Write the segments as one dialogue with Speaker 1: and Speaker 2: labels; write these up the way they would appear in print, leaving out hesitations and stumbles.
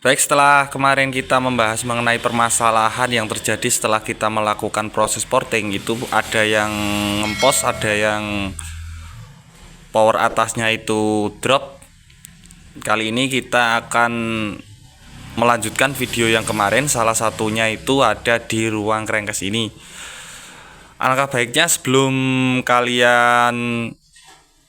Speaker 1: Baik, setelah kemarin kita membahas mengenai permasalahan yang terjadi setelah kita melakukan proses porting, itu ada yang ngempos, ada yang power atasnya itu drop. Kali ini kita akan melanjutkan video yang kemarin, salah satunya itu ada di ruang crankcase ini. Alangkah baiknya sebelum kalian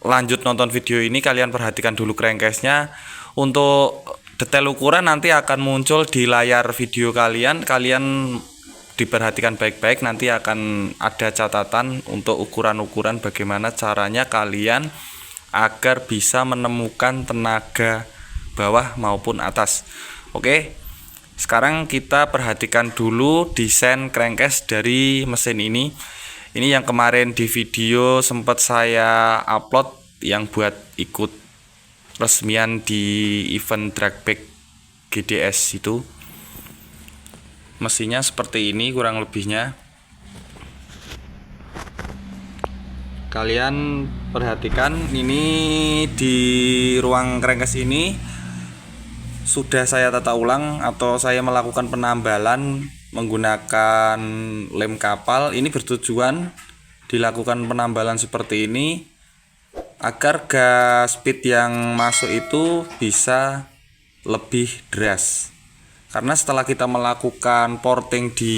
Speaker 1: lanjut nonton video ini, kalian perhatikan dulu crankcase-nya. Untuk detail ukuran nanti akan muncul di layar video kalian. Kalian diperhatikan baik-baik, nanti akan ada catatan untuk ukuran-ukuran bagaimana caranya kalian agar bisa menemukan tenaga bawah maupun atas. Oke, sekarang kita perhatikan dulu desain crankcase dari mesin ini. Ini yang kemarin di video sempat saya upload yang buat ikut resmian di event dragback GDS itu. Mesinnya seperti ini kurang lebihnya. Kalian perhatikan, ini di ruang crankcase ini sudah saya tata ulang atau saya melakukan penambalan menggunakan lem kapal. Ini bertujuan dilakukan penambalan seperti ini agar gas speed yang masuk itu bisa lebih deras. Karena setelah kita melakukan porting di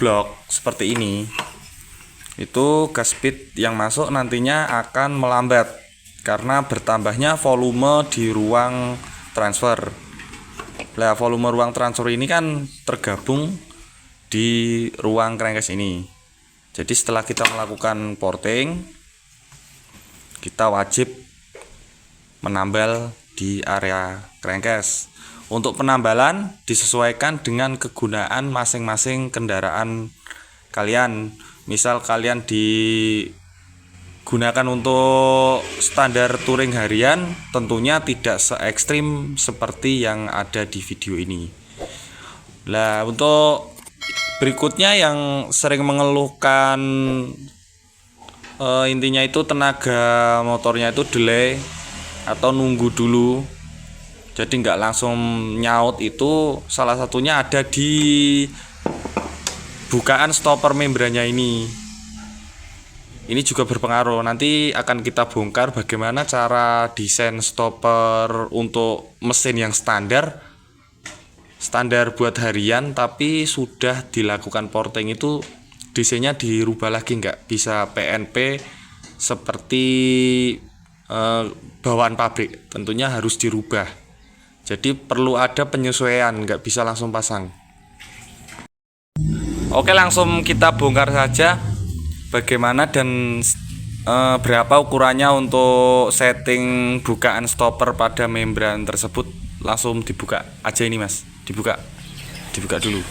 Speaker 1: blok seperti ini, itu gas speed yang masuk nantinya akan melambat karena bertambahnya volume di ruang transfer. Nah, volume ruang transfer ini kan tergabung di ruang crankcase ini. Jadi setelah kita melakukan porting, kita wajib menambal di area crankcase. Untuk penambalan disesuaikan dengan kegunaan masing-masing kendaraan kalian. Misal kalian digunakan untuk standar touring harian, tentunya tidak se ekstrim seperti yang ada di video ini. Nah, untuk berikutnya yang sering mengeluhkan intinya itu tenaga motornya itu delay atau nunggu dulu, jadi nggak langsung nyaut. Itu salah satunya ada di bukaan stopper membrannya ini. Ini juga berpengaruh. Nanti akan kita bongkar bagaimana cara desain stopper untuk mesin yang standar buat harian, tapi sudah dilakukan porting itu desainnya dirubah lagi, nggak bisa PNP seperti bawaan pabrik, tentunya harus dirubah. Jadi perlu ada penyesuaian, nggak bisa langsung pasang. Oke, langsung kita bongkar saja bagaimana dan berapa ukurannya untuk setting bukaan stopper pada membran tersebut. Langsung dibuka aja ini mas, dibuka dulu.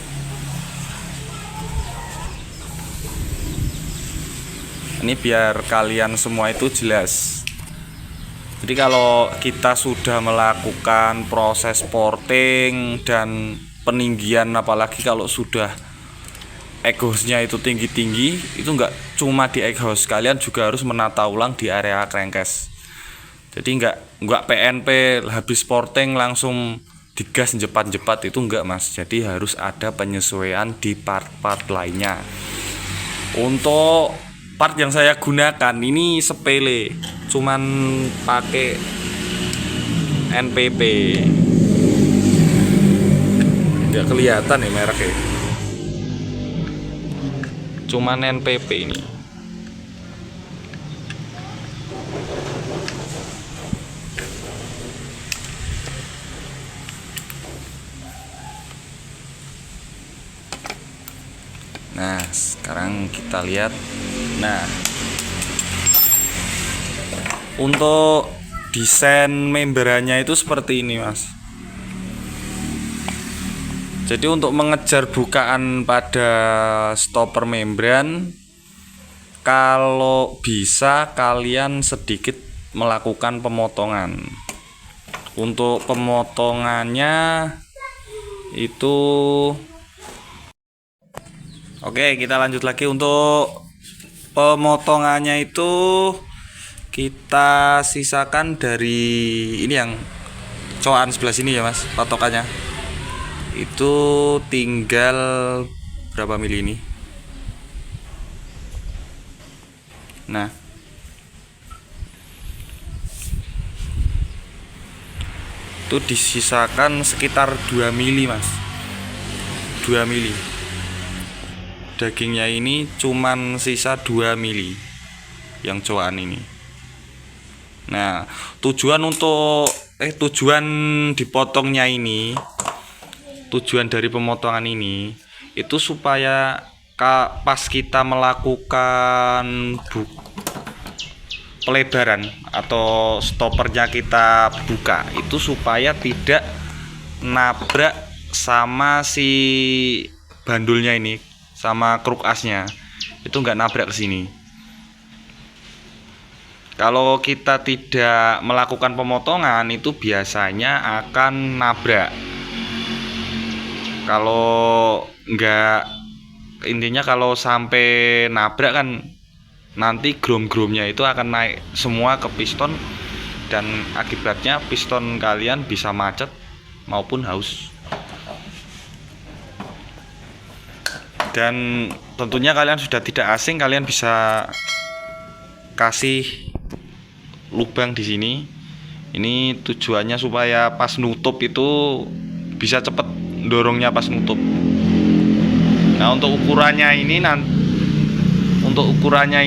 Speaker 1: Ini biar kalian semua itu jelas. Jadi kalau kita sudah melakukan proses porting dan peninggian, apalagi kalau sudah exhaustnya itu tinggi-tinggi, itu nggak cuma di exhaust, kalian juga harus menata ulang di area crankcase. Jadi nggak PNP habis porting langsung digas jepat-jepat, itu enggak mas. Jadi harus ada penyesuaian di part-part lainnya. Untuk part yang saya gunakan ini sepele, cuman pakai NPP. Nggak kelihatan ya mereknya, cuman NPP ini. Nah, sekarang kita lihat. Nah, untuk desain membrannya itu seperti ini mas. Jadi untuk mengejar bukaan pada stopper membran, kalau bisa kalian sedikit melakukan pemotongan. Untuk pemotongannya itu, oke, kita lanjut lagi. Untuk pemotongannya itu kita sisakan dari ini yang coan sebelah sini ya mas, patokannya itu tinggal berapa mili ini. Nah, itu disisakan sekitar 2 mili mas, 2 mili. Dagingnya ini cuman sisa 2 mili yang coan ini. Nah, tujuan dipotongnya ini, tujuan dari pemotongan ini itu supaya pas kita melakukan pelebaran atau stoppernya kita buka itu supaya tidak nabrak sama si bandulnya ini, sama kruk asnya itu nggak nabrak ke sini. Kalau kita tidak melakukan pemotongan itu biasanya akan nabrak. Kalau nggak, intinya kalau sampai nabrak kan nanti grom-gromnya itu akan naik semua ke piston dan akibatnya piston kalian bisa macet maupun haus. Dan tentunya kalian sudah tidak asing, kalian bisa kasih lubang di sini. Ini tujuannya supaya pas nutup itu bisa cepet dorongnya pas nutup. Nah, untuk ukurannya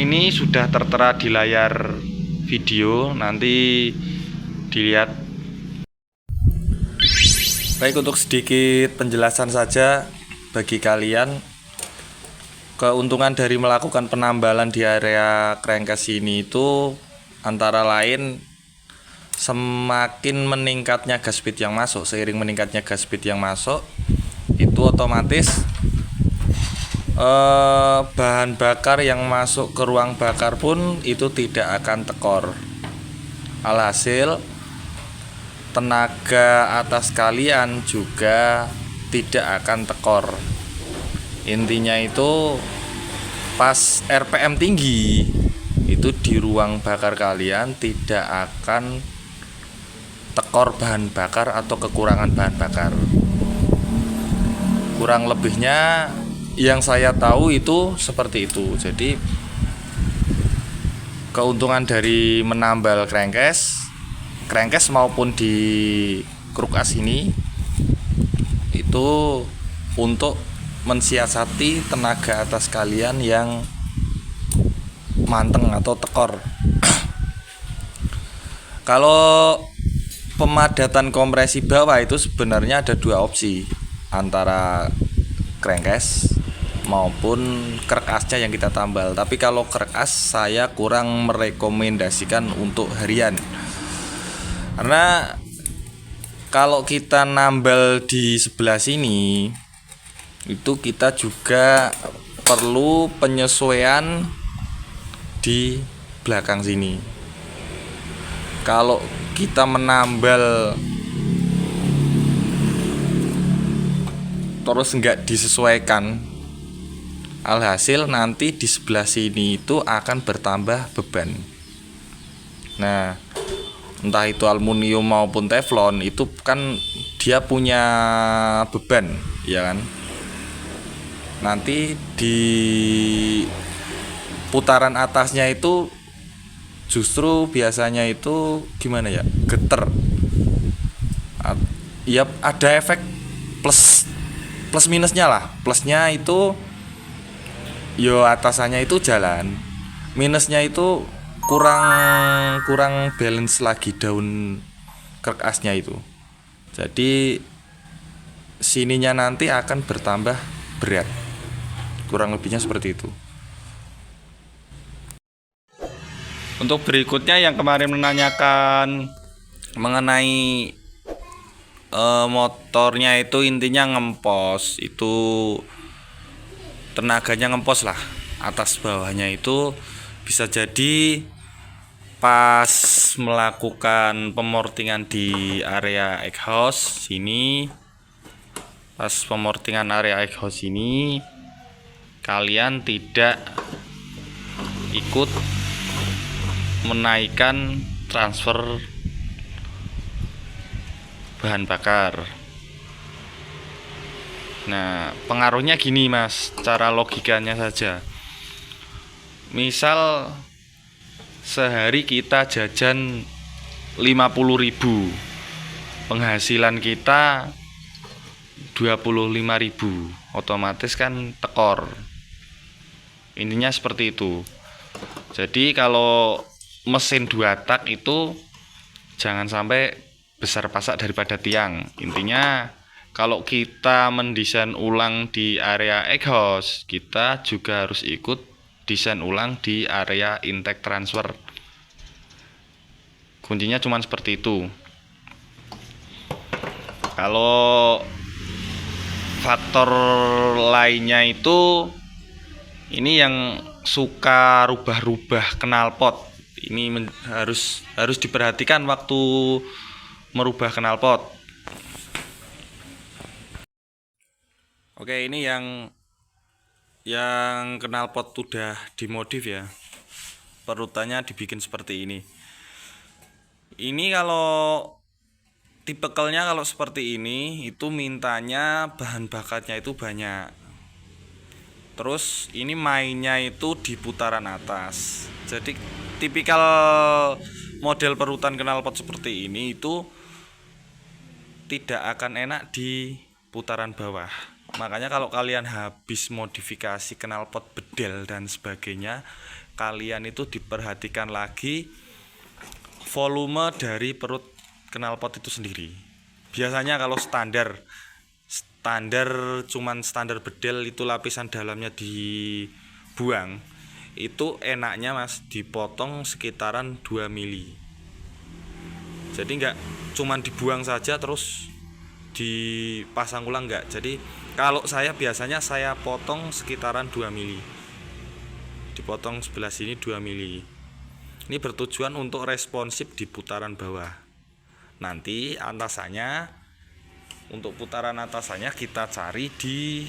Speaker 1: ini sudah tertera di layar video, nanti dilihat. Baik, untuk sedikit penjelasan saja bagi kalian, keuntungan dari melakukan penambalan di area crankcase ini itu antara lain semakin meningkatnya gas speed yang masuk. Seiring meningkatnya gas speed yang masuk itu otomatis bahan bakar yang masuk ke ruang bakar pun itu tidak akan tekor. Alhasil tenaga atas kalian juga tidak akan tekor. Intinya itu pas RPM tinggi itu di ruang bakar kalian tidak akan tekor bahan bakar atau kekurangan bahan bakar. Kurang lebihnya yang saya tahu itu seperti itu. Jadi keuntungan dari menambal crankcase maupun di kruk as ini itu untuk mensiasati tenaga atas kalian yang manteng atau tekor. Kalau pemadatan kompresi bawah itu sebenarnya ada dua opsi, antara crankcase maupun krek asnya yang kita tambal. Tapi kalau krek as saya kurang merekomendasikan untuk harian, karena kalau kita nambal di sebelah sini itu kita juga perlu penyesuaian di belakang sini. Kalau kita menambal terus nggak disesuaikan, alhasil nanti di sebelah sini itu akan bertambah beban. Nah, entah itu aluminium maupun teflon itu kan dia punya beban, ya kan? Nanti di putaran atasnya itu justru biasanya itu gimana ya, geter. Ya ada efek plus minusnya lah. Plusnya itu yo atasannya itu jalan, minusnya itu kurang balance lagi daun krek asnya itu. Jadi sininya nanti akan bertambah berat. Kurang lebihnya seperti itu. Untuk berikutnya yang kemarin menanyakan mengenai motornya itu intinya ngempos, itu tenaganya ngempos lah, atas bawahnya itu bisa jadi pas melakukan pemortingan di area exhaust sini, pas pemortingan area exhaust ini kalian tidak ikut menaikkan transfer bahan bakar. Nah, pengaruhnya gini Mas, cara logikanya saja. Misal sehari kita jajan 50.000, penghasilan kita 25.000, otomatis kan tekor. Intinya seperti itu. Jadi kalau mesin 2 tak itu jangan sampai besar pasak daripada tiang. Intinya kalau kita mendesain ulang di area exhaust, kita juga harus ikut desain ulang di area intake transfer. Kuncinya cuma seperti itu. Kalau faktor lainnya itu, ini yang suka rubah-rubah knalpot. Ini harus diperhatikan waktu merubah knalpot. Oke, ini yang knalpot udah dimodif ya. Perutannya dibikin seperti ini. Ini kalau tipikalnya kalau seperti ini itu mintanya bahan bakarnya itu banyak. Terus ini mainnya itu di putaran atas. Jadi tipikal model perutan knalpot seperti ini itu tidak akan enak di putaran bawah. Makanya kalau kalian habis modifikasi knalpot bedel dan sebagainya, kalian itu diperhatikan lagi volume dari perut knalpot itu sendiri. Biasanya kalau standar cuman standar bedel itu lapisan dalamnya dibuang, itu enaknya Mas dipotong sekitaran 2 mili. Jadi enggak cuman dibuang saja terus dipasang ulang, enggak. Jadi kalau saya biasanya saya potong sekitaran 2 mili. Dipotong sebelah sini 2 mili. Ini bertujuan untuk responsif di putaran bawah. Nanti atasannya, untuk putaran atasannya kita cari di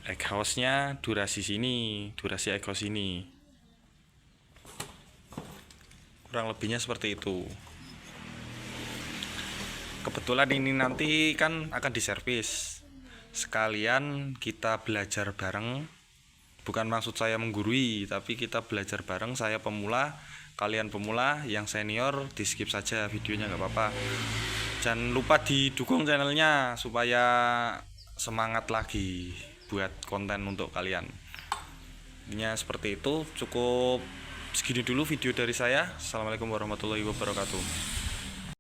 Speaker 1: exhaustnya, durasi exhaust ini. Kurang lebihnya seperti itu. Kebetulan ini nanti kan akan diservis. Sekalian kita belajar bareng. Bukan maksud saya menggurui, tapi kita belajar bareng. Saya pemula, kalian pemula, yang senior di skip saja videonya, nggak apa-apa. Jangan lupa didukung channelnya supaya semangat lagi buat konten untuk kalian. Intinya seperti itu. Cukup segini dulu video dari saya. Assalamualaikum warahmatullahi wabarakatuh.